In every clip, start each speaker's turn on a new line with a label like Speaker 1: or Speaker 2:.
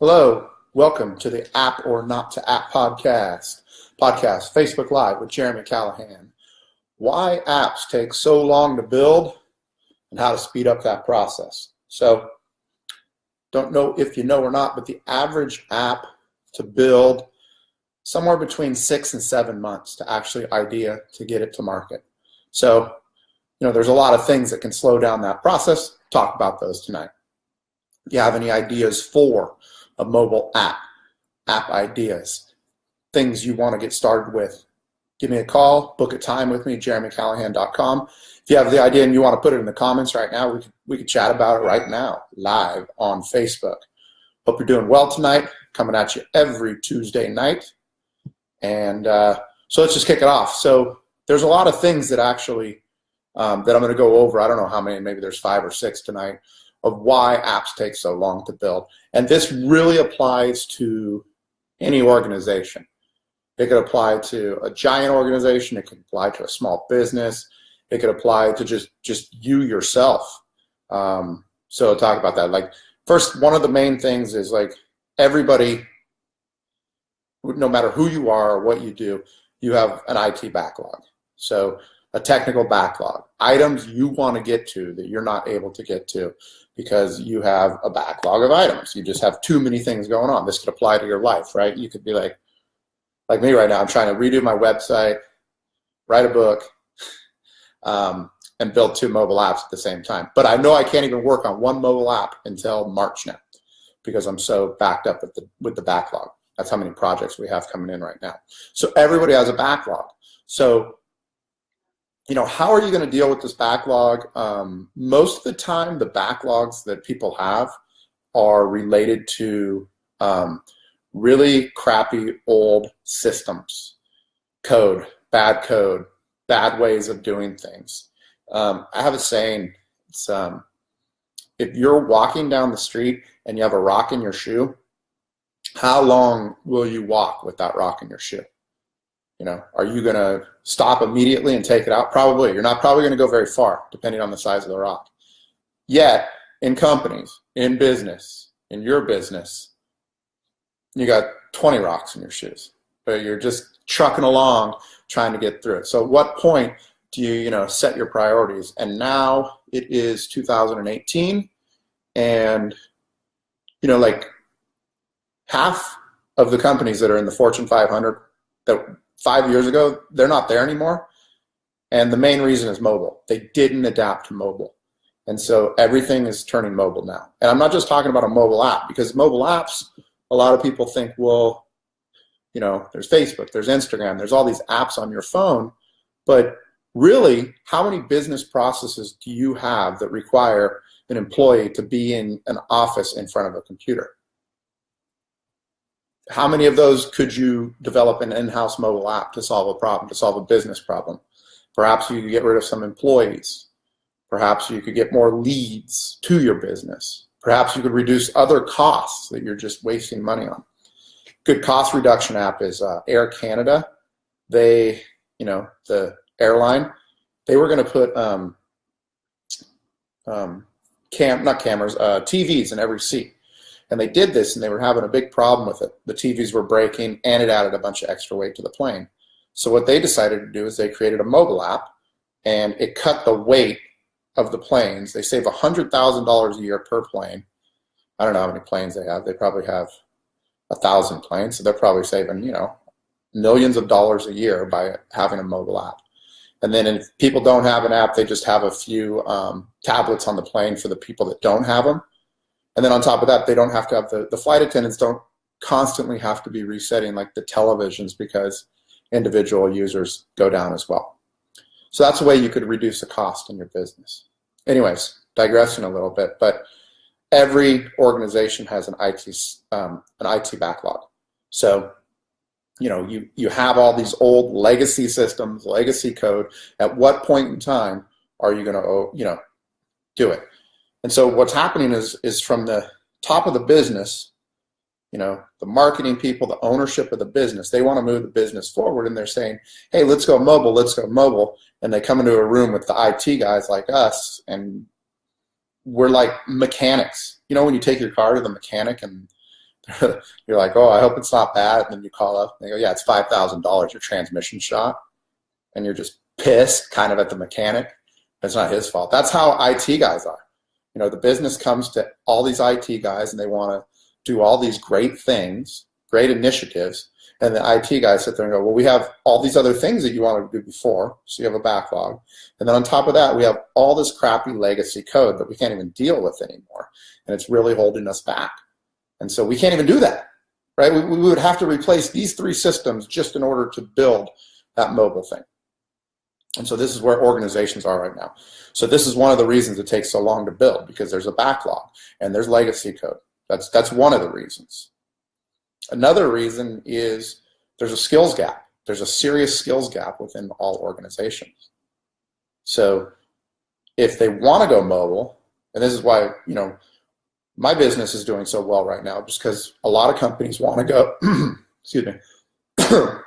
Speaker 1: Hello, welcome to the App or Not to App podcast, Facebook Live with Jeremy Callahan. Why apps take so long to build and how to speed up that process. So, don't know if you know or not, but the average app to build somewhere between 6 and 7 months to actually idea to get it to market. So, there's a lot of things that can slow down that process. Talk about those tonight. If you have any ideas for a mobile app ideas, things you want to get started with, give me a call, book a time with me, jeremycallahan.com. If you have the idea and you want to put it in the comments right now, we could chat about it right now, live on Facebook. Hope you're doing well tonight, coming at you every Tuesday night. And so let's just kick it off. So there's a lot of things that actually that I'm going to go over. I don't know how many, maybe there's 5 or 6 tonight, of why apps take so long to build. And this really applies to any organization. It could apply to a giant organization. It could apply to a small business. It could apply to just you yourself. So talk about that. Like, first, one of the main things is, like, everybody, no matter who you are or what you do, you have an IT backlog. So a technical backlog, items you want to get to that you're not able to get to because you have a backlog of items. You just have too many things going on. This could apply to your life, right? You could be like me right now. I'm trying to redo my website, write a book, and build 2 mobile apps at the same time. But I know I can't even work on 1 mobile app until March now because I'm so backed up with the backlog. That's how many projects we have coming in right now. So everybody has a backlog. So how are you going to deal with this backlog? Most of the time, the backlogs that people have are related to really crappy old systems, bad ways of doing things. I have a saying, it's if you're walking down the street and you have a rock in your shoe, how long will you walk with that rock in your shoe? Are you going to stop immediately and take it out? Probably. You're not probably going to go very far, depending on the size of the rock. Yet, in companies, in business, in your business, you got 20 rocks in your shoes, but you're just trucking along trying to get through it. So at what point do you, set your priorities? And now it is 2018, and, like half of the companies that are in the Fortune 500 that 5 years ago, they're not there anymore. And the main reason is mobile. They didn't adapt to mobile. And so everything is turning mobile now. And I'm not just talking about a mobile app, because mobile apps, a lot of people think, well, there's Facebook, there's Instagram, there's all these apps on your phone. But really, how many business processes do you have that require an employee to be in an office in front of a computer? How many of those could you develop an in-house mobile app to solve a problem, to solve a business problem? Perhaps you could get rid of some employees. Perhaps you could get more leads to your business. Perhaps you could reduce other costs that you're just wasting money on. Good cost reduction app is Air Canada. They, the airline, they were going to put TVs in every seat. And they did this, and they were having a big problem with it. The TVs were breaking, and it added a bunch of extra weight to the plane. So what they decided to do is they created a mobile app, and it cut the weight of the planes. They save $100,000 a year per plane. I don't know how many planes they have. They probably have 1,000 planes, so they're probably saving, millions of dollars a year by having a mobile app. And then if people don't have an app, they just have a few tablets on the plane for the people that don't have them. And then on top of that, they don't have to have the flight attendants don't constantly have to be resetting like the televisions, because individual users go down as well. So that's a way you could reduce the cost in your business. Anyways, digressing a little bit, but every organization has an IT backlog. So, you have all these old legacy systems, legacy code. At what point in time are you going to, do it? And so what's happening is from the top of the business, the marketing people, the ownership of the business, they want to move the business forward, and they're saying, hey, let's go mobile. And they come into a room with the IT guys like us, and we're like mechanics. When you take your car to the mechanic and You're like, oh, I hope it's not bad. And then you call up and they go, yeah, it's $5,000, your transmission shot. And you're just pissed kind of at the mechanic. It's not his fault. That's how IT guys are. You know, the business comes to all these IT guys and they want to do all these great things, great initiatives. And the IT guys sit there and go, well, we have all these other things that you wanted to do before, so you have a backlog. And then on top of that, we have all this crappy legacy code that we can't even deal with anymore. And it's really holding us back. And so we can't even do that, right? We would have to replace these 3 systems just in order to build that mobile thing. And so this is where organizations are right now. So this is one of the reasons it takes so long to build, because there's a backlog and there's legacy code. That's one of the reasons. Another reason is there's a skills gap. There's a serious skills gap within all organizations. So if they want to go mobile, and this is why, you know, my business is doing so well right now, just because a lot of companies want to go, excuse me,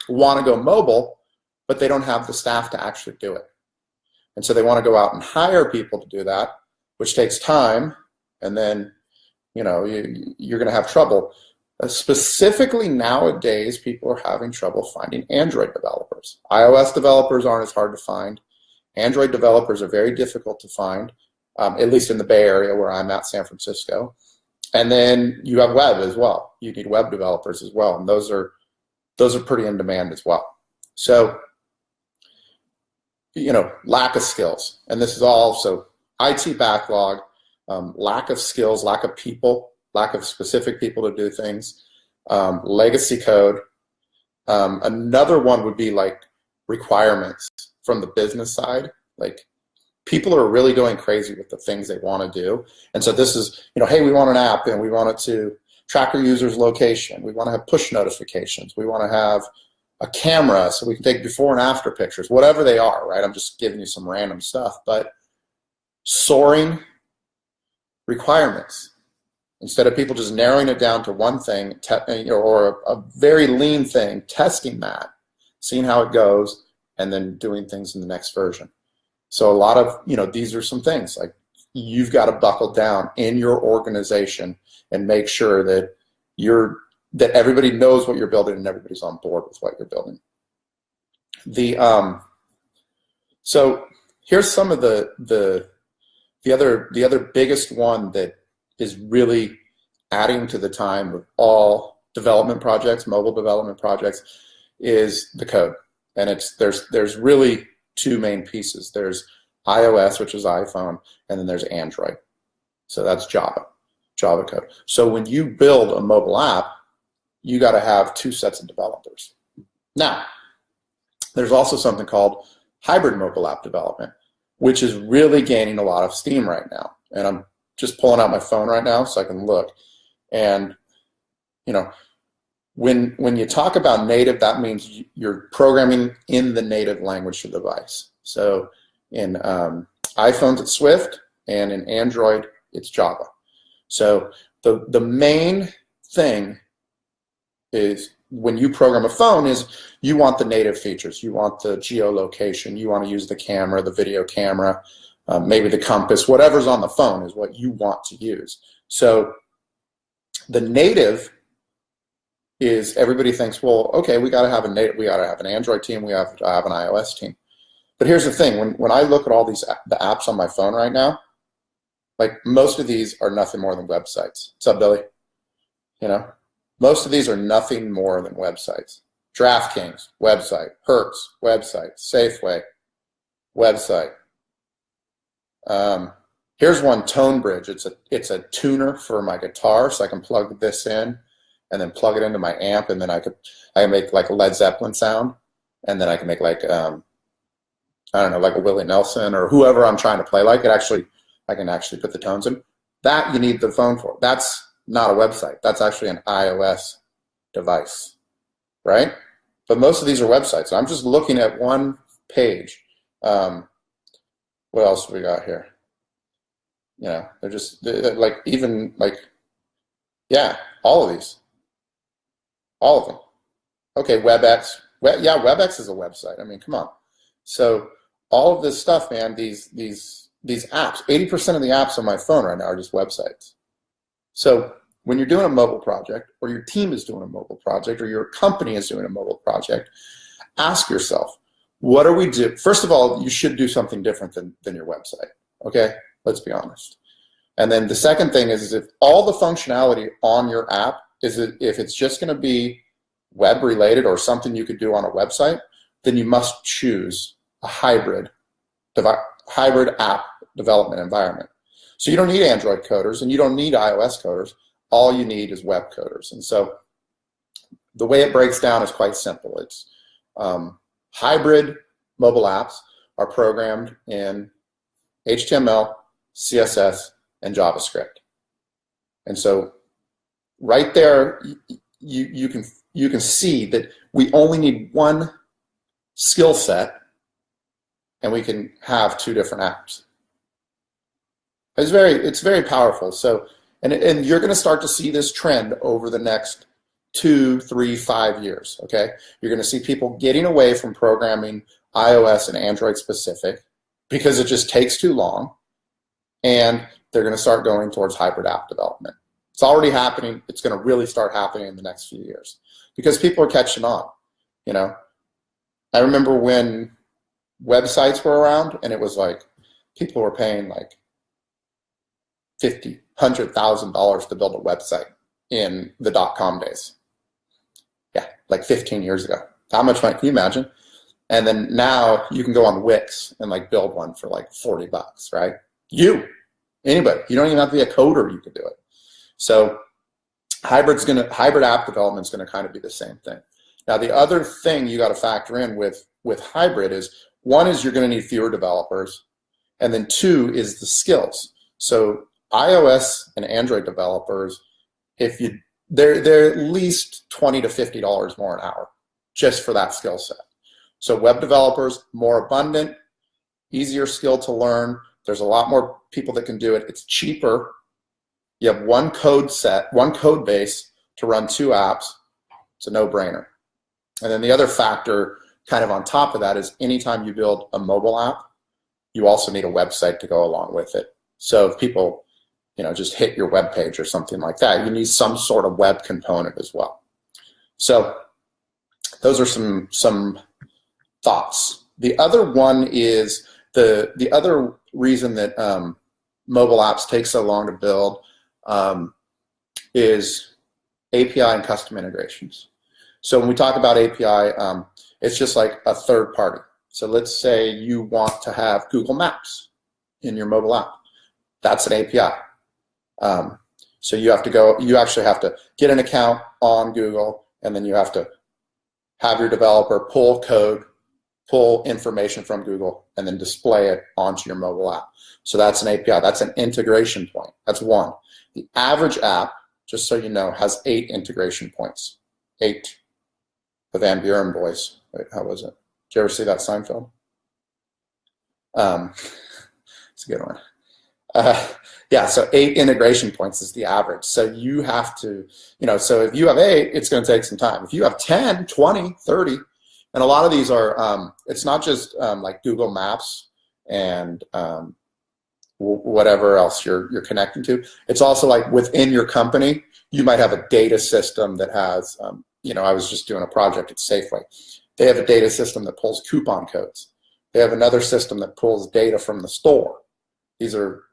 Speaker 1: want to go mobile, but they don't have the staff to actually do it. And so they want to go out and hire people to do that, which takes time, and then, you know, you're going to have trouble. Specifically nowadays, people are having trouble finding Android developers. iOS developers aren't as hard to find. Android developers are very difficult to find, at least in the Bay Area where I'm at, San Francisco. And then you have web as well. You need web developers as well, and those are pretty in demand as well. So, you know, lack of skills, and this is also IT backlog, lack of skills, lack of people, lack of specific people to do things, legacy code. Another one would be like requirements from the business side. Like, people are really going crazy with the things they want to do. And so this is, you know, hey, we want an app and we want it to track our user's location. We want to have push notifications. We want to have a camera so we can take before and after pictures, whatever they are, right? I'm just giving you some random stuff, but soaring requirements. Instead of people just narrowing it down to one thing or a very lean thing, testing that, seeing how it goes, and then doing things in the next version. So a lot of, you know, these are some things like you've got to buckle down in your organization and make sure that that everybody knows what you're building and everybody's on board with what you're building. So here's some of the other biggest one that is really adding to the time of all development projects, mobile development projects, is the code. And there's really 2 main pieces. There's iOS, which is iPhone, and then there's Android. So that's Java code. So when you build a mobile app, you got to have 2 sets of developers. Now, there's also something called hybrid mobile app development, which is really gaining a lot of steam right now. And I'm just pulling out my phone right now so I can look. And, you know, when you talk about native, that means you're programming in the native language of the device. So in iPhones, it's Swift, and in Android, it's Java. So the main thing is when you program a phone is you want the native features. You want the geolocation. You want to use the camera, the video camera, maybe the compass. Whatever's on the phone is what you want to use. So the native is, everybody thinks, well, okay, we got to have a native, we got to have an Android team, we have to have an iOS team. But here's the thing: when I look at all the apps on my phone right now, like most of these are nothing more than websites. What's up, Billy? You know, most of these are nothing more than websites. DraftKings, website. Hertz, website. Safeway, website. Here's one, ToneBridge. It's a tuner for my guitar, so I can plug this in and then plug it into my amp, and then I can make like a Led Zeppelin sound, and then I can make like I don't know, like a Willie Nelson or whoever I'm trying to play like. I can actually put the tones in. That you need the phone for. That's not a website. That's actually an iOS device, right? But most of these are websites. So I'm just looking at one page. What else we got here? You know, they're like, even like, yeah, all of these. All of them. Okay, WebEx. Yeah, WebEx is a website. I mean, come on. So all of this stuff, man, these apps, 80% of the apps on my phone right now are just websites. So when you're doing a mobile project, or your team is doing a mobile project, or your company is doing a mobile project, ask yourself, what do we do? First of all, you should do something different than your website, okay? Let's be honest. And then the second thing is if all the functionality on your app is if it's just going to be web related or something you could do on a website, then you must choose a hybrid app development environment. So you don't need Android coders and you don't need iOS coders. All you need is web coders. And so the way it breaks down is quite simple. It's hybrid mobile apps are programmed in HTML, CSS, and JavaScript. And so right there, you can see that we only need one skill set and we can have two different apps. It's very powerful. So, and you're going to start to see this trend over the next 2, 3, 5 years, okay? You're going to see people getting away from programming iOS and Android specific because it just takes too long, and they're going to start going towards hybrid app development. It's already happening. It's going to really start happening in the next few years because people are catching on, you know? I remember when websites were around and it was like people were paying like $50,000, $100,000 to build a website in the .com days. Yeah, like 15 years ago. How much money can you imagine? And then now you can go on Wix and like build one for like $40, right? Anybody. You don't even have to be a coder, you can do it. So hybrid app development is going to kind of be the same thing. Now the other thing you got to factor in with hybrid is, one is you're going to need fewer developers, and then two is the skills. So iOS and Android developers, they're at least $20 to $50 more an hour just for that skill set. So web developers, more abundant, easier skill to learn. There's a lot more people that can do it. It's cheaper. You have one code base to run two apps. It's a no-brainer. And then the other factor kind of on top of that is anytime you build a mobile app, you also need a website to go along with it. So if people, just hit your web page or something like that, you need some sort of web component as well. So those are some thoughts. The other one is the other reason that mobile apps take so long to build is API and custom integrations. So when we talk about API, it's just like a third party. So let's say you want to have Google Maps in your mobile app. That's an API. So you actually have to get an account on Google, and then you have to have your developer pull code, pull information from Google, and then display it onto your mobile app. So that's an API. That's an integration point. That's one. The average app, just so you know, has 8 integration points. 8. The Van Buren boys. Wait, how was it? Did you ever see that Seinfeld? It's a good one. Yeah, so 8 integration points is the average. So you have to, so if you have 8, it's going to take some time. If you have 10, 20, 30, and a lot of these are, it's not just like Google Maps and whatever else you're connecting to. It's also like within your company, you might have a data system that has, I was just doing a project at Safeway. They have a data system that pulls coupon codes. They have another system that pulls data from the store. These are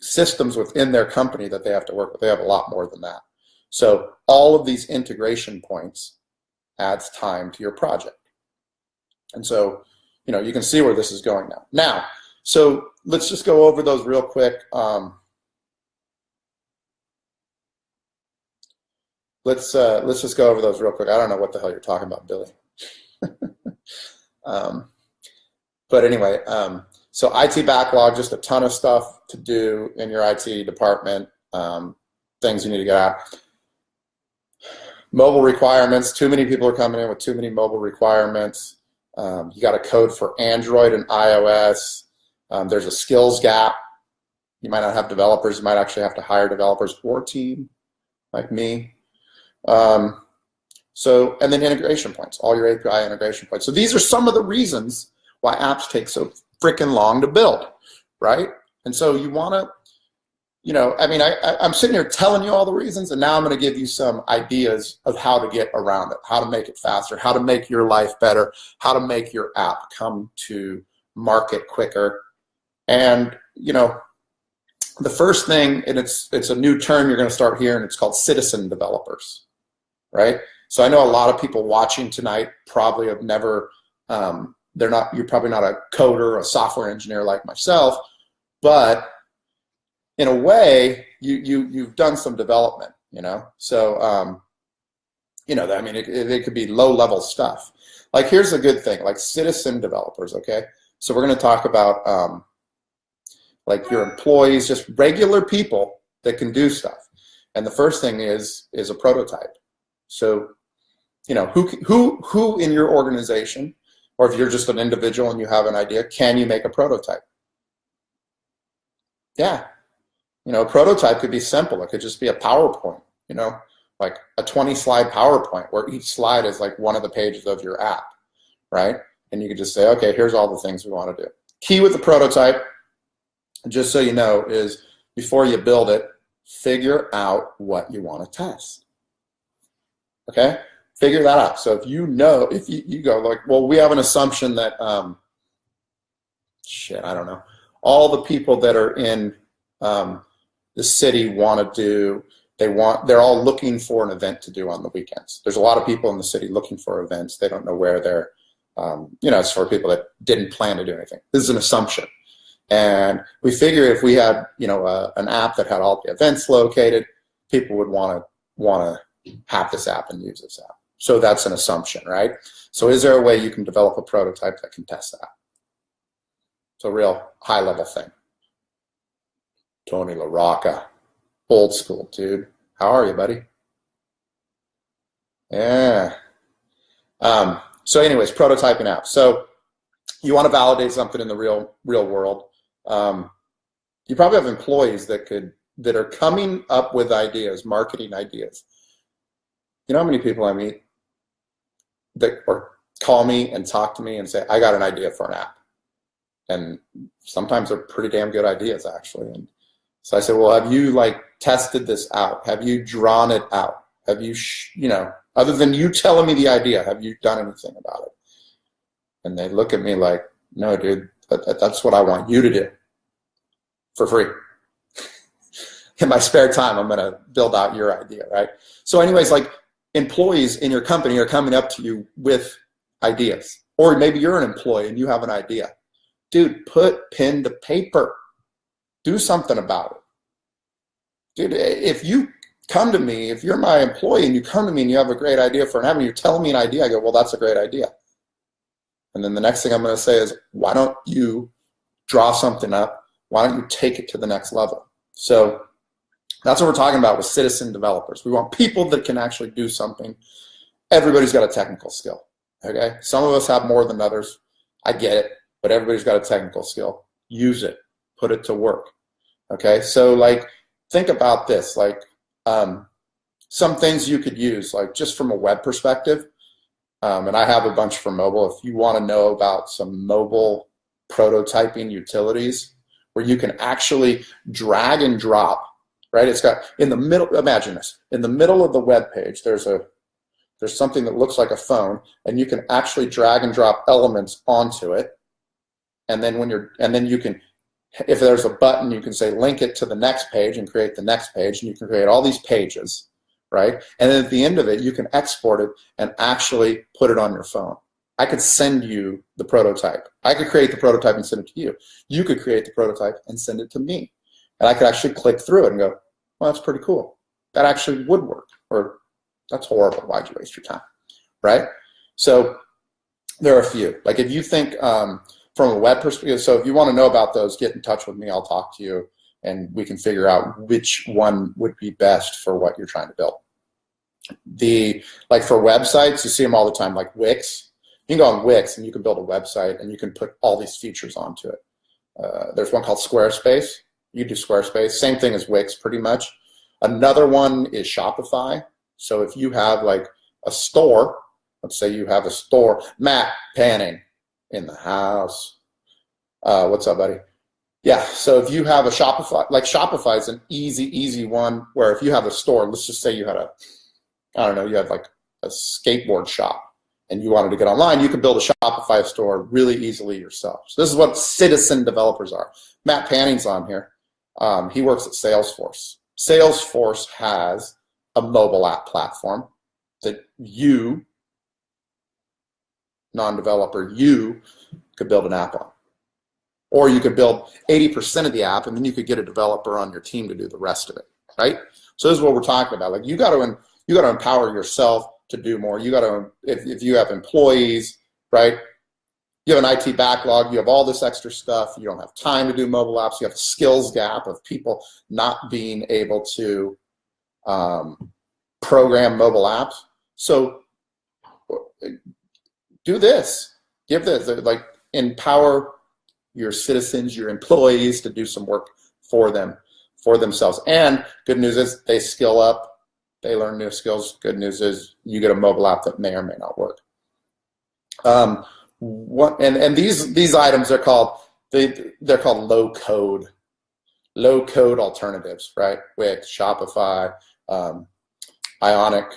Speaker 1: systems within their company that they have to work with. They have a lot more than that. So all of these integration points adds time to your project. And so, you can see where this is going now. Now, so let's just go over those real quick. Let's just go over those real quick. I don't know what the hell you're talking about, Billy. But anyway, so IT backlog, just a ton of stuff to do in your IT department, things you need to get out. Mobile requirements, too many people are coming in with too many mobile requirements. You got a code for Android and iOS. There's a skills gap. You might not have developers. You might actually have to hire developers or a team like me. And then integration points, all your API integration points. So these are some of the reasons why apps take so freaking long to build, right? And so you want to, I mean, I'm sitting here telling you all the reasons, and now I'm going to give you some ideas of how to get around it, how to make it faster, how to make your life better, how to make your app come to market quicker. And, the first thing, and it's a new term you're going to start hearing, it's called citizen developers, right? So I know a lot of people watching tonight probably have never, you're probably not a coder, a software engineer like myself, but in a way, you've done some development, So, I mean, it could be low-level stuff. Like, here's a good thing, like citizen developers, okay? So we're going to talk about, like, your employees, just regular people that can do stuff. And the first thing is a prototype. So, who in your organization, or if you're just an individual and you have an idea, can you make a prototype? Yeah. A prototype could be simple. It could just be a PowerPoint, like a 20-slide PowerPoint where each slide is like one of the pages of your app, right? And you could just say, okay, here's all the things we want to do. Key with the prototype, just so you know, is before you build it, figure out what you want to test. Okay? Figure that out. So if you go like, well, we have an assumption that, I don't know, all the people that are in the city they're all looking for an event to do on the weekends. There's a lot of people in the city looking for events. They don't know where they're, it's for people that didn't plan to do anything. This is an assumption. And we figure if we had, an app that had all the events located, people would want to have this app and use this app. So that's an assumption, right? So is there a way you can develop a prototype that can test that? It's a real high-level thing. Tony LaRocca, old school, dude. How are you, buddy? Yeah. So anyways, prototyping apps. So you want to validate something in the real world. You probably have employees that are coming up with ideas, marketing ideas. You know how many people I meet that or call me and talk to me and say, I got an idea for an app. And sometimes they're pretty damn good ideas, actually. And so I said, well, have you tested this out? Have you drawn it out? Have you, other than you telling me the idea, have you done anything about it? And they look at me like, no, dude, that's what I want you to do for free. In my spare time, I'm going to build out your idea, right? So anyways, like employees in your company are coming up to you with ideas. Or maybe you're an employee and you have an idea. Dude, put pen to paper. Do something about it. Dude, if you come to me, if you're my employee and you come to me and you have a great idea for an app and you're telling me an idea, I go, well, that's a great idea. And then the next thing I'm going to say is, why don't you draw something up? Why don't you take it to the next level? So that's what we're talking about with citizen developers. We want people that can actually do something. Everybody's got a technical skill, okay? Some of us have more than others. I get it, but everybody's got a technical skill. Use it. Put it to work, okay? So, think about this, some things you could use, just from a web perspective, and I have a bunch for mobile. If you want to know about some mobile prototyping utilities where you can actually drag and drop, right? It's got, in the middle, imagine this, in the middle of the web page, there's something that looks like a phone, and you can actually drag and drop elements onto it, and then you can, if there's a button, you can say link it to the next page and create the next page, and you can create all these pages, right? And then at the end of it, you can export it and actually put it on your phone. I could send you the prototype. I could create the prototype and send it to you. You could create the prototype and send it to me. And I could actually click through it and go, well, that's pretty cool. That actually would work. Or that's horrible. Why'd you waste your time, right? So there are a few. If you think, from a web perspective, so if you want to know about those, get in touch with me. I'll talk to you, and we can figure out which one would be best for what you're trying to build. For websites, you see them all the time, like Wix. You can go on Wix, and you can build a website, and you can put all these features onto it. There's one called Squarespace. You do Squarespace. Same thing as Wix, pretty much. Another one is Shopify. So if you have, a store, let's say you have a store, Matt Panning, in the house. What's up, buddy? Yeah, so if you have a Shopify, like Shopify is an easy one where if you have a store, let's just say you had I don't know, you had like a skateboard shop and you wanted to get online, you could build a Shopify store really easily yourself. So this is what citizen developers are. Matt Panning's on here. He works at Salesforce. Salesforce has a mobile app platform that you, non-developer, you could build an app on. Or you could build 80% of the app, and then you could get a developer on your team to do the rest of it, right? So this is what we're talking about. Like you got to empower yourself to do more. You got to, if you have employees, right? You have an IT backlog. You have all this extra stuff. You don't have time to do mobile apps. You have a skills gap of people not being able to program mobile apps. So do this. Give this. Like empower your citizens, your employees to do some work for themselves. And good news is they skill up, they learn new skills. Good news is you get a mobile app that may or may not work. These items they're called low code alternatives, right? With Shopify, Ionic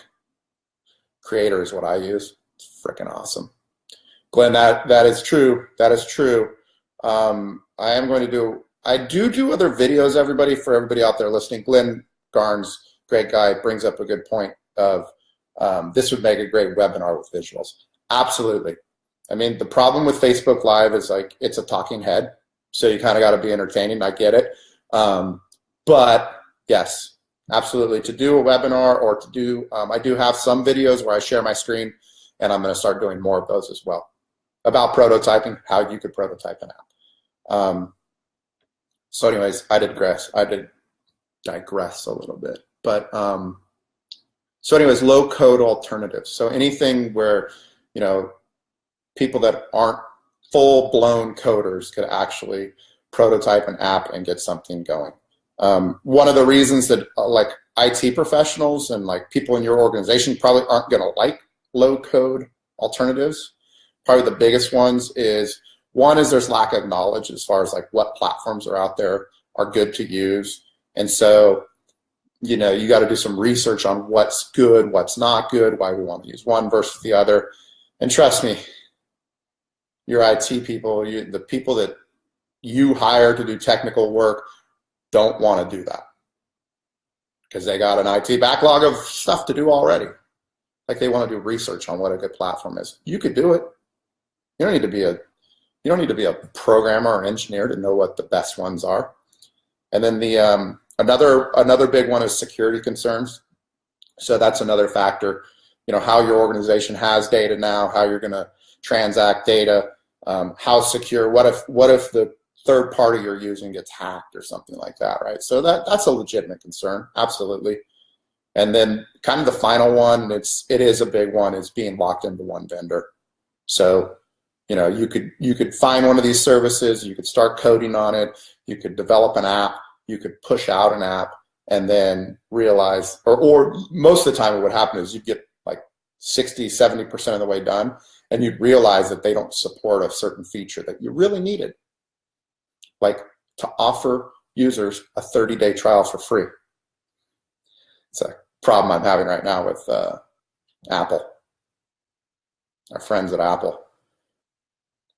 Speaker 1: Creator is what I use. It's freaking awesome. Glenn, that is true. That is true. I do other videos, for everybody out there listening. Glenn Garnes, great guy, brings up a good point of this would make a great webinar with visuals. Absolutely. I mean, the problem with Facebook Live is like it's a talking head, so you kind of got to be entertaining. I get it. But yes, absolutely. To do a webinar or to do, I do have some videos where I share my screen, and I'm going to start doing more of those as well about prototyping, how you could prototype an app. So anyways, I did digress a little bit, but so anyways, low code alternatives. So anything where, people that aren't full blown coders could actually prototype an app and get something going. One of the reasons that like IT professionals and like people in your organization probably aren't going to like low code alternatives. Probably the biggest ones is, one is there's lack of knowledge as far as like what platforms are out there are good to use. And so, you got to do some research on what's good, what's not good, why we want to use one versus the other. And trust me, your IT people, the people that you hire to do technical work don't want to do that because they got an IT backlog of stuff to do already. Like they want to do research on what a good platform is. You could do it. You don't need to be a programmer or engineer to know what the best ones are. And then the another big one is security concerns. So that's another factor. How your organization has data now, how you're going to transact data, how secure. What if the third party you're using gets hacked or something like that, right? So that's a legitimate concern, absolutely. And then kind of the final one, it is a big one, is being locked into one vendor. So you could find one of these services, you could start coding on it, you could develop an app, you could push out an app, and then realize, or most of the time what would happen is you'd get like 60, 70% of the way done, and you'd realize that they don't support a certain feature that you really needed, like to offer users a 30-day trial for free. It's a problem I'm having right now with Apple, our friends at Apple.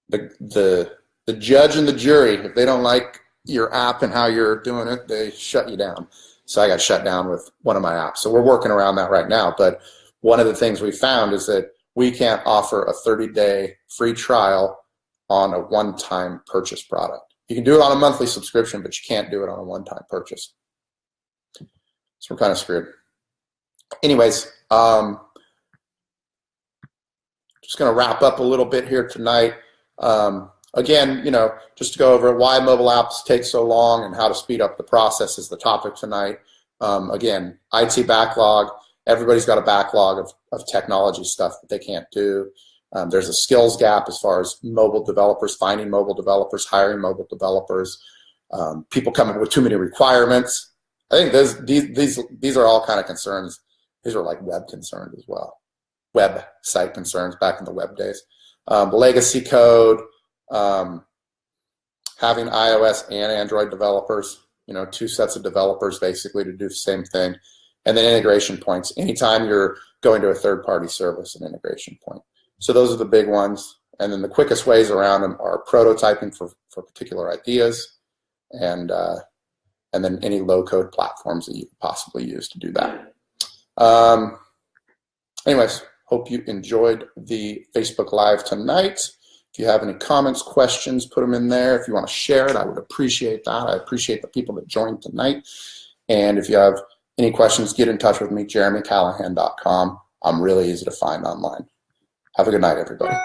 Speaker 1: The judge and the jury, if they don't like your app and how you're doing it, they shut you down. So I got shut down with one of my apps. So we're working around that right now. But one of the things we found is that we can't offer a 30-day free trial on a one-time purchase product. You can do it on a monthly subscription, but you can't do it on a one-time purchase. So we're kind of screwed. Anyways, just going to wrap up a little bit here tonight. Again, just to go over why mobile apps take so long and how to speed up the process is the topic tonight. Again, IT backlog. Everybody's got a backlog of technology stuff that they can't do. There's a skills gap as far as mobile developers, finding mobile developers, hiring mobile developers, people coming with too many requirements. I think these are all kind of concerns. These are like web concerns as well. Website concerns back in the web days. Legacy code, having iOS and Android developers, two sets of developers basically to do the same thing. And then integration points. Anytime you're going to a third-party service, an integration point. So those are the big ones. And then the quickest ways around them are prototyping for particular ideas, and then any low-code platforms that you could possibly use to do that. Anyways, hope you enjoyed the Facebook Live tonight. If you have any comments, questions, put them in there. If you want to share it, I would appreciate that. I appreciate the people that joined tonight. And if you have any questions, get in touch with me, jeremycallahan.com. I'm really easy to find online. Have a good night, everybody.